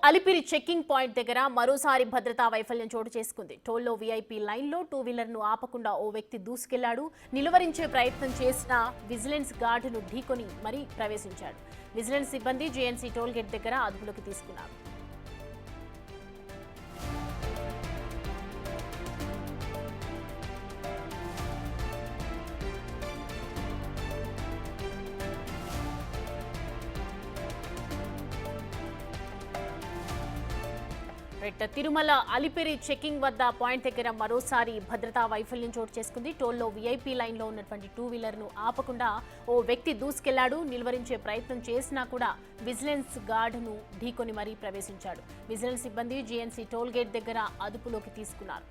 Alipiri checking point దగ్గర మరోసారి భద్రతా వైఫల్యం చోటు చేసుకుంది. టోల్లో వీఐపీ లైన్లో టూ వీలర్ను ఆపకుండా ఓ వ్యక్తి దూసుకెళ్లాడు. నిలువరించే ప్రయత్నం చేసిన విజిలెన్స్ గార్డును ఢీకొని మరీ ప్రవేశించాడు. విజిలెన్స్ సిబ్బంది జేఎన్సీ టోల్గేట్ దగ్గర అదుపులోకి తీసుకున్నారు. తిరుమల అలిపిరి చెకింగ్ వద్ద పాయింట్ దగ్గర మరోసారి భద్రతా వైఫల్యం చోటు చేసుకుంది. టోల్లో వీఐపీ లైన్లో ఉన్నటువంటి టూ వీలర్ను ఆపకుండా ఓ వ్యక్తి దూసుకెళ్లాడు. నిలువరించే ప్రయత్నం చేసినా కూడా విజిలెన్స్ గార్డును ఢీకొని మరీ ప్రవేశించాడు. విజిలెన్స్ సిబ్బంది జీఎన్సీ టోల్గేట్ దగ్గర అదుపులోకి తీసుకున్నారు.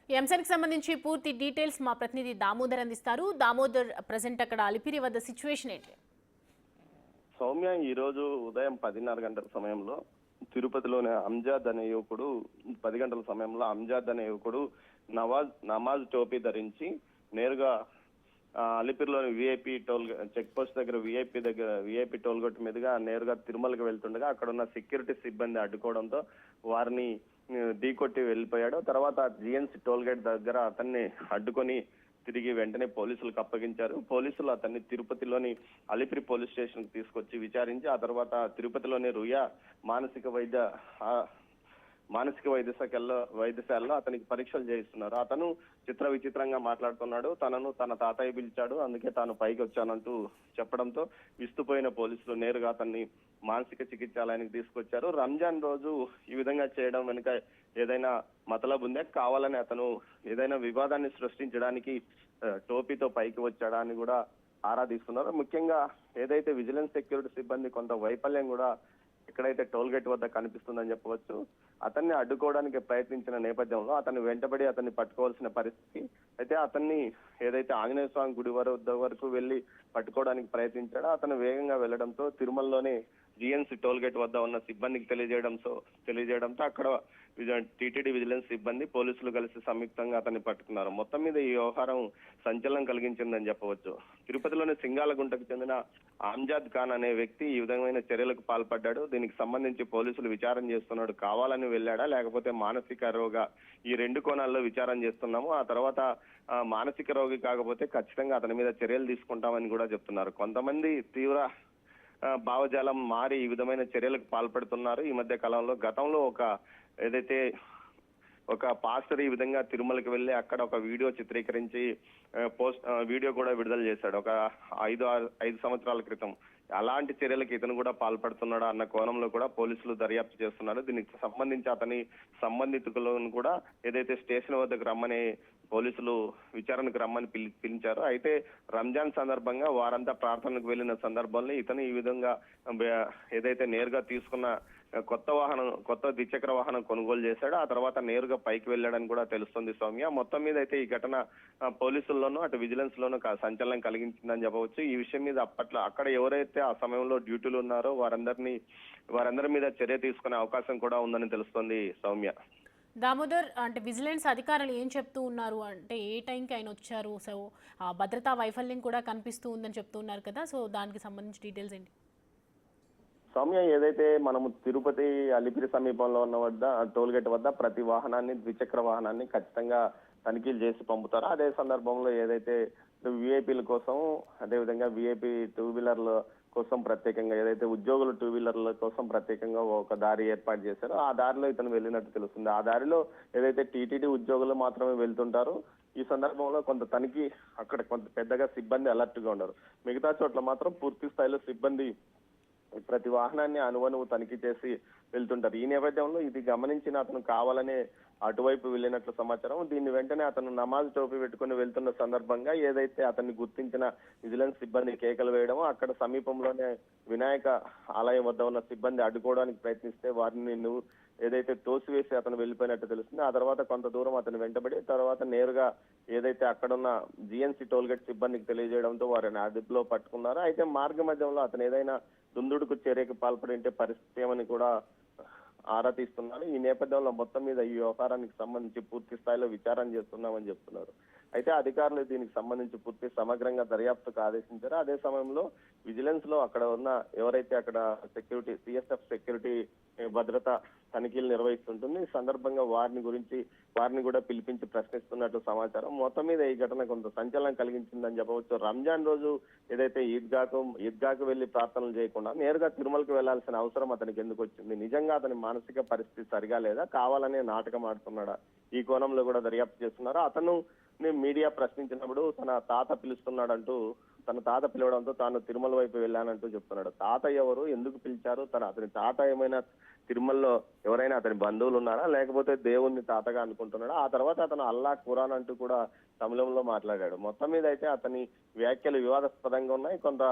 ఈ అంశానికి సంబంధించి పూర్తి డీటెయిల్స్ మా ప్రతినిధి దామోదర్ అందిస్తారు. దామోదర్, ప్రజెంట్ అక్కడ అలిపిరి వద్ద సిచ్యువేషన్ ఏంటి? సౌమ్య, ఈ రోజు ఉదయం 10:30 గంటల సమయంలో తిరుపతిలోని అంజాద్ అనే యువకుడు 10 గంటల సమయంలో అంజాద్ అనే యువకుడు నమాజ్ టోపీ ధరించి నేరుగా అలిపిరిలోని విఐపి టోల్ చెక్ పోస్ట్ దగ్గర విఐపి టోల్ గేట్ మీదుగా నేరుగా తిరుమలకి వెళ్తుండగా అక్కడ ఉన్న సెక్యూరిటీ సిబ్బంది అడ్డుకోవడంతో వారిని ఢీకొట్టి వెళ్ళిపోయాడు. తర్వాత జిఎన్సీ టోల్ గేట్ దగ్గర అతన్ని అడ్డుకొని తిరిగి వెంటనే పోలీసులకు అప్పగించారు. పోలీసులు అతన్ని తిరుపతిలోని అలిపిరి పోలీస్ స్టేషన్ కు తీసుకొచ్చి విచారించి ఆ తర్వాత తిరుపతిలోని రుయా మానసిక వైద్యశాలలో అతనికి పరీక్షలు చేయిస్తున్నారు. అతను విచిత్రంగా మాట్లాడుతున్నాడు. తన తాతయ్య పిలిచాడు, అందుకే తాను పైకి వచ్చానంటూ చెప్పడంతో విస్తుపోయిన పోలీసులు నేరుగా అతన్ని మానసిక చికిత్సాలయానికి తీసుకొచ్చారు. రంజాన్ రోజు ఈ విధంగా చేయడం వెనుక ఏదైనా మతలబు ఉందే, కావాలని అతను ఏదైనా వివాదాన్ని సృష్టించడానికి టోపీతో పైకి వచ్చాడా అని కూడా ఆరా తీస్తున్నారు. ముఖ్యంగా ఏదైతే విజిలెన్స్ సెక్యూరిటీ సిబ్బంది కొంత వైఫల్యం కూడా ఎక్కడైతే టోల్ గేట్ వద్ద కనిపిస్తుందని చెప్పవచ్చు. అతన్ని అడ్డుకోవడానికి ప్రయత్నించిన నేపథ్యంలో అతన్ని వెంటబడి అతన్ని పట్టుకోవాల్సిన పరిస్థితి. అయితే అతన్ని ఏదైతే ఆంజనేయ స్వామి గుడి వరకు వెళ్లి పట్టుకోవడానికి ప్రయత్నించాడో అతను వేగంగా వెళ్లడంతో తిరుమలలోనే జిఎన్సీ టోల్ గేట్ వద్ద ఉన్న సిబ్బందికి తెలియజేయడంతో అక్కడ టీటీడీ విజిలెన్స్ సిబ్బంది పోలీసులు కలిసి సంయుక్తంగా అతన్ని పట్టుకున్నారు. మొత్తం మీద ఈ వ్యవహారం సంచలనం కలిగించిందని చెప్పవచ్చు. తిరుపతిలోని సింగాలగుంటకు చెందిన అంజాద్ ఖాన్ అనే వ్యక్తి ఈ విధమైన చర్యలకు పాల్పడ్డాడు. దీనికి సంబంధించి పోలీసులు విచారణ చేస్తున్నాడు. కావాలని వెళ్ళాడా లేకపోతే మానసిక రోగ, ఈ రెండు కోణాల్లో విచారణ చేస్తున్నాము. ఆ తర్వాత మానసిక రోగి కాకపోతే ఖచ్చితంగా అతని మీద చర్యలు తీసుకుంటామని కూడా చెప్తున్నారు. కొంతమంది తీవ్ర భావజాలం మారి ఈ విధమైన చర్యలకు పాల్పడుతున్నారు. ఈ మధ్య కాలంలో గతంలో ఏదైతే ఒక పాస్టర్ ఈ విధంగా తిరుమలకి వెళ్ళి అక్కడ ఒక వీడియో చిత్రీకరించి వీడియో కూడా విడుదల చేశాడు ఒక 5 సంవత్సరాల క్రితం. అలాంటి చర్యలకు ఇతను కూడా పాల్పడుతున్నాడా అన్న కోణంలో కూడా పోలీసులు దర్యాప్తు చేస్తున్నారు. దీనికి సంబంధించి అతని సంబంధితులను కూడా ఏదైతే స్టేషన్ వద్దకు రమ్మని పోలీసులు విచారణకు రమ్మని పిలిచారు. అయితే రంజాన్ సందర్భంగా వారంతా ప్రార్థనకు వెళ్లిన సందర్భంలో ఇతను ఈ విధంగా ఏదైతే నేరుగా తీసుకున్న కొత్త ద్విచక్ర వాహనం కొనుగోలు చేశాడు. ఆ తర్వాత నేరుగా పైకి వెళ్ళాడని కూడా తెలుస్తుంది సౌమ్య. మొత్తం మీద అయితే ఈ ఘటన పోలీసుల్లోనూ అటు విజిలెన్స్ లోనూ సంచలనం కలిగించిందని చెప్పవచ్చు. ఈ విషయం మీద అక్కడ ఎవరైతే ఆ సమయంలో డ్యూటీలు ఉన్నారో వారందరి మీద చర్య తీసుకునే అవకాశం కూడా ఉందని తెలుస్తోంది సౌమ్య. దామోదర్, అంటే విజిలెన్స్ అధికారులు ఏం చెప్తూ ఉన్నారు అంటే ఏ టైంకి ఆయన వచ్చారు, సో భద్రతా వైఫల్యం కూడా కనిపిస్తూ ఉందని చెప్తూ ఉన్నారు కదా, సో దానికి సంబంధించి డీటెయిల్స్ ఏంటి? సౌమ్య, ఏదైతే మనము తిరుపతి అలిపిరి సమీపంలో ఉన్న టోల్ గేట్ వద్ద ప్రతి ద్విచక్ర వాహనాన్ని ఖచ్చితంగా తనిఖీలు చేసి పంపుతారో అదే సందర్భంలో ఏదైతే విఐపీల కోసం, అదేవిధంగా విఐపీ టూ వీలర్ల కోసం ప్రత్యేకంగా ఏదైతే ఉద్యోగులు టూ వీలర్ల కోసం ప్రత్యేకంగా ఒక దారి ఏర్పాటు చేశారో ఆ దారిలో ఇతను వెళ్ళినట్టు తెలుస్తుంది. ఆ దారిలో ఏదైతే టీటీడీ ఉద్యోగులు మాత్రమే వెళ్తుంటారో ఈ సందర్భంలో కొంత పెద్దగా సిబ్బంది అలర్ట్ గా ఉన్నారు. మిగతా చోట్ల మాత్రం పూర్తి స్థాయిలో సిబ్బంది ప్రతి వాహనాన్ని అనువనువు తనిఖీ చేసి వెళ్తుంటారు. ఈ నేపథ్యంలో ఇది గమనించిన అతను కావాలనే అటువైపు వెళ్ళినట్లు సమాచారం. దీన్ని వెంటనే అతను నమాజ్ టోపీ పెట్టుకుని వెళ్తున్న సందర్భంగా ఏదైతే అతన్ని గుర్తించిన విజిలెన్స్ సిబ్బంది కేకలు వేయడమో అక్కడ సమీపంలోనే వినాయక ఆలయం వద్ద ఉన్న సిబ్బంది అడ్డుకోవడానికి ప్రయత్నిస్తే వారిని ఏదైతే తోసివేసి అతను వెళ్ళిపోయినట్టు తెలుస్తుంది. ఆ తర్వాత కొంత దూరం అతను వెంటబడి తర్వాత నేరుగా ఏదైతే అక్కడున్న జిఎన్సీ టోల్గేట్ సిబ్బందికి తెలియజేయడంతో వారిని అదుపులో పట్టుకున్నారు. అయితే మార్గ మధ్యంలో అతను ఏదైనా దుందుడుకు చర్యకు పాల్పడింటే పరిస్థితి ఏమని కూడా ఆరా తీస్తున్నారు. ఈ నేపథ్యంలో మొత్తం మీద ఈ వ్యవహారానికి సంబంధించి పూర్తి స్థాయిలో విచారణ చేస్తున్నామని చెప్తున్నారు. అయితే అధికారులు దీనికి సంబంధించి పూర్తి సమగ్రంగా దర్యాప్తుకు ఆదేశించారు. అదే సమయంలో విజిలెన్స్ లో అక్కడ ఉన్న ఎవరైతే అక్కడ సెక్యూరిటీ సిఎస్ఎఫ్ సెక్యూరిటీ భద్రత తనిఖీలు నిర్వహిస్తుంటుంది. ఈ సందర్భంగా వారిని కూడా పిలిపించి ప్రశ్నిస్తున్నట్లు సమాచారం. మొత్తం మీద ఈ ఘటన కొంత సంచలనం కలిగించిందని చెప్పవచ్చు. రంజాన్ రోజు ఏదైతే ఈద్గాకు వెళ్లి ప్రార్థనలు చేయకుండా నేరుగా తిరుమలకు వెళ్లాల్సిన అవసరం అతనికి ఎందుకు వచ్చింది? నిజంగా అతని మానసిక పరిస్థితి సరిగా లేదా, కావాలనే నాటకం ఆడుతున్నాడా? ఈ కోణంలో కూడా దర్యాప్తు చేస్తున్నారు. అతను మీడియా ప్రశ్నించినప్పుడు తన తాత పిలవడంతో తాను తిరుమల వైపు వెళ్ళానంటూ చెప్తున్నాడు. తాత ఎవరు, ఎందుకు పిలిచారు? అతని తాత ఏమైనా తిరుమలలో ఎవరైనా అతని బంధువులు ఉన్నారా, లేకపోతే దేవుణ్ణి తాతగా అనుకుంటున్నాడా? ఆ తర్వాత అతను అల్లా ఖురాన్ అంటూ కూడా తమిళంలో మాట్లాడాడు. మొత్తం మీద అయితే అతని వ్యాఖ్యలు వివాదాస్పదంగా ఉన్నాయి, కొంత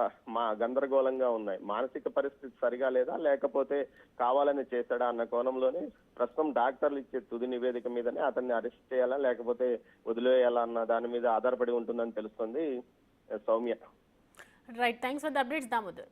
గందరగోళంగా ఉన్నాయి. మానసిక పరిస్థితి సరిగా లేదా, లేకపోతే కావాలని చేశాడా అన్న కోణంలోనే ప్రస్తుతం డాక్టర్లు ఇచ్చే తుది నివేదిక మీదనే అతన్ని అరెస్ట్ చేయాలా లేకపోతే వదిలేయాలా అన్న దాని మీద ఆధారపడి ఉంటుందని తెలుస్తుంది. Soumya. Right, thanks for the updates Damodar.